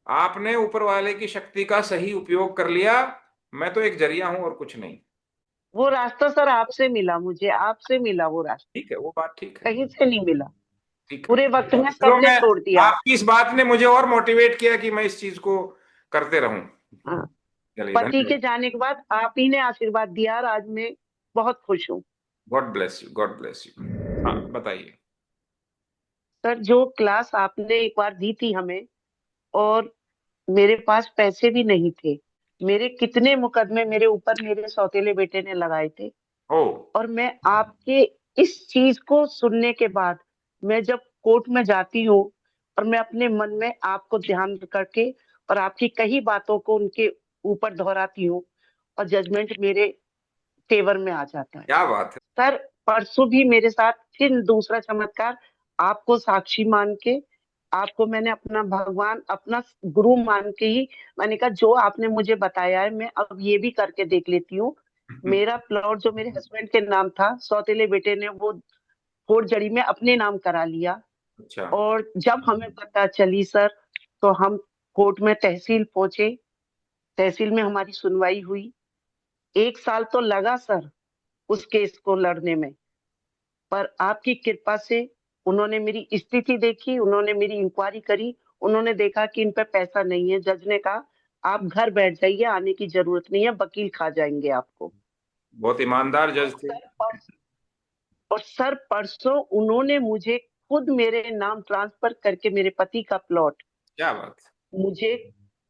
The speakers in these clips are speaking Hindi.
आपने ऊपर वाले की शक्ति का सही उपयोग कर लिया। मैं तो एक जरिया हूं और कुछ नहीं। वो रास्ता सर आपसे मिला, मुझे आपसे मिला वो रास्ता, ठीक है, वो बात ठीक है। कहीं से नहीं मिला। ठीक है। पूरे वक्त में चलो, सबने मैं छोड़ दिया। आपकी इस बात ने मुझे और मोटिवेट किया कि मैं इस चीज को करते रहूं। हाँ। चलिए, पति के धन्यवाद। जाने के बाद आप ही ने आशीर्वाद दिया और आज मैं बहुत खुश हूँ। God bless you, God bless you. हाँ, बताइए। सर जो क्लास आपने एक बार दी थी हमें, और मेरे पास पैसे भी नहीं थे, मेरे कितने मुकदमे मेरे ऊपर मेरे सौतेले बेटे ने लगाए थे, ओ। और मैं आपके इस चीज को सुनने के बाद, मैं जब कोर्ट में जाती हूँ और मैं अपने मन में आपको ध्यान करके और आपकी कई बातों को उनके ऊपर दोहराती हूँ, और जजमेंट मेरे फेवर में आ जाता है। क्या बात है। सर परसों भी मेरे साथ फिर दूसरा चमत्कार, आपको साक्षी मान के, आपको मैंने अपना भगवान अपना गुरु मान के ही, मैंने कहा जो आपने मुझे बताया है मैं अब ये भी करके देख लेती हूँ। मेरा प्लॉट जो मेरे हस्बैंड के नाम था, सौतेले बेटे ने वो कोर्ट जड़ी में अपने नाम करा लिया। अच्छा। और जब हमें पता चली सर, तो हम कोर्ट में तहसील पहुंचे, तहसील में हमारी सुनवाई हुई। 1 साल तो लगा सर उस केस को लड़ने में, पर आपकी कृपा से उन्होंने मेरी स्थिति देखी, उन्होंने मेरी इंक्वायरी करी, उन्होंने देखा कि इन पे पैसा नहीं है। जज ने कहा आप घर बैठ जाइए, आने की जरूरत नहीं है, वकील खा जाएंगे आपको। बहुत ईमानदार और जज थे। सर और सर परसों उन्होंने मुझे खुद मेरे नाम ट्रांसफर करके मेरे पति का प्लॉट क्या बात। मुझे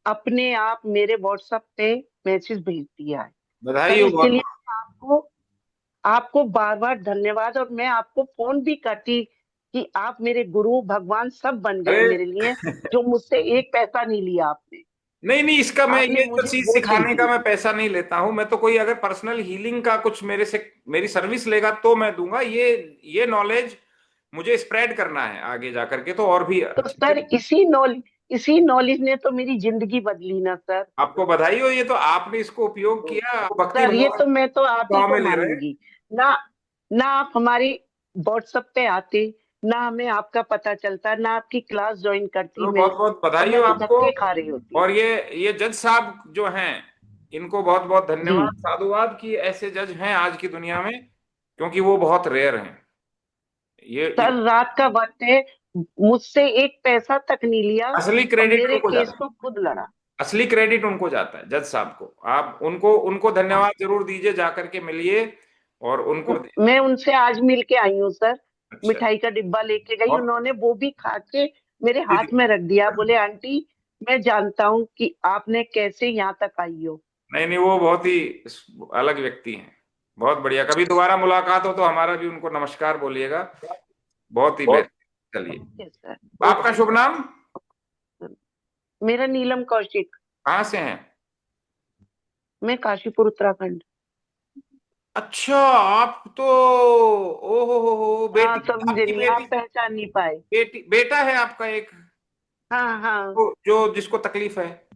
अपने आप मेरे व्हाट्सएप पे मैसेज भेज दिया है। बधाई सर हो इसके बहुत लिए बहुत। आपको आपको बार बार धन्यवाद, और मैं आपको फोन भी करती कि आप मेरे गुरु भगवान सब बन गए अरे मेरे लिए, जो मुझसे एक पैसा नहीं लिया आपने। नहीं नहीं, इसका मैं आपने ये जो मुझे चीज वो चीज सिखाने का दी। मैं पैसा नहीं लेता हूं। मैं तो कोई अगर पर्सनल हीलिंग का कुछ मेरे से मेरी सर्विस लेगा तो मैं दूंगा। ये नॉलेज मुझे स्प्रेड करना है आगे जा करके, तो और भी तो अच्छे से। सर इसी नॉलेज ने तो मेरी जिंदगी बदली ना सर। आपको बधाई हो, ये तो आपने इसको उपयोग तो किया, भक्ति सर ये भाव तो मैं तो आप ही भाव को में ले रहे हैं। मानूंगी। ना ना आप हमारी व्हाट्सएप पे आते, ना हमें आपका पता चलता, ना आपकी क्लास ज्वाइन करती चलो, मैं, बहुत बहुत और बधाई मैं हो तो आपको। धक्के खा रही होती। और ये जज साहब जो हैं, इनको बहुत बहुत जी धन्यवाद, साधुवाद कि ऐसे जज हैं आज की दुनिया में, क्योंकि वो बहुत रेयर हैं। ये सर रात का वक्त है, मुझसे एक पैसा तक नहीं लिया, असली और क्रेडिट मेरे उनको केस जाता है। को खुद लड़ा। असली क्रेडिट उनको जाता है, जज साहब को। आप उनको उनको हाँ। धन्यवाद जरूर दीजिए, जा करके मिलिए और उनको। मैं उनसे आज मिल के आई हूँ सर, अच्छा। मिठाई का डिब्बा लेके गई, और उन्होंने वो भी खा के मेरे जी हाथ जी। में रख दिया, बोले आंटी मैं जानता हूँ कि आपने कैसे यहाँ तक आई हो। नहीं नहीं, वो बहुत ही अलग व्यक्ति हैं। बहुत बढ़िया, कभी दोबारा मुलाकात हो तो हमारा भी उनको नमस्कार बोलिएगा। बहुत ही बेहतर। चलिए, ओके सर। आपका ओके शुभ नाम? सर। मेरा नीलम कौशिक। कहाँ से हैं? मैं काशीपुर उत्तराखंड। अच्छा, आप तो ओ हो हाँ बेटी, समझे आपकी नहीं, बेटी, आप पहचान नहीं पाए। बेटा है आपका एक, हाँ हाँ। जो जिसको तकलीफ है।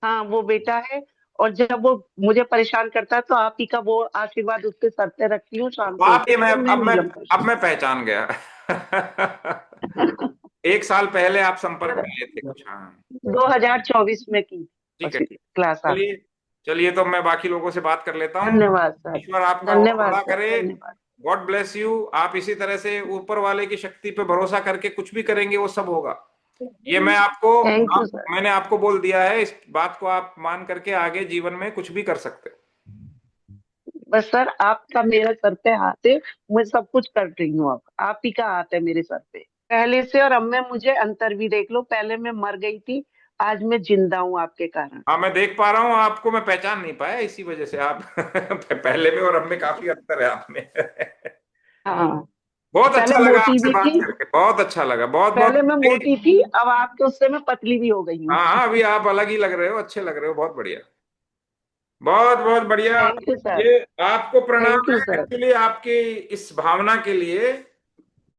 हाँ वो बेटा है, और जब वो मुझे परेशान करता है तो आप ही का वो आशीर्वाद उसके सर पे रखती हूँ, शांत बात होके, ये मैं तो मैं अब मैं नीलम अब कौशिक। मैं पहचान गया। 1 साल पहले आप संपर्क में आए थे कुछ, हाँ। 2024 में की ठीक है, ठीक। क्लास आप। चलिए, चलिए तो मैं बाकी लोगों से बात कर लेता हूँ। धन्यवाद सर। ईश्वर आपका और धन्यवाद भला सर। करे। धन्यवाद। God bless you. आप इसी तरह से ऊपर वाले की शक्ति पे भरोसा करके कुछ भी करेंगे, वो सब होगा। ये मैं आपको थैंक यू सर। मैंने आपको बोल दिया है, इस बात को आप मान करके आगे जीवन में कुछ भी कर सकते हो। बस सर आपका मेरा सर पे हाथ है, मैं सब कुछ कर रही हूँ, अब आप ही का हाथ है मेरे सर पे पहले से, और अब में मुझे अंतर भी देख लो, पहले मैं मर गई थी, आज मैं जिंदा हूँ आपके कारण। हाँ, मैं देख पा रहा हूँ आपको, मैं पहचान नहीं पाया, इसी वजह से आप पहले में और अब में काफी अंतर है आप में। हाँ। बहुत पहले अच्छा लगा मोटी आपसे भी बात थी, करके, बहुत अच्छा लगा, बहुत पहले मैं बहुत। मोटी थी, अब आपके उससे मैं पतली भी हो गई हूँ। हाँ हाँ, अभी आप अलग ही लग रहे हो, अच्छे लग रहे हो, बहुत बढ़िया। बहुत बहुत बढ़िया। Thank you sir. ये आपको प्रणाम थैंक यू है सर। एक्चुअली, आपकी इस भावना के लिए।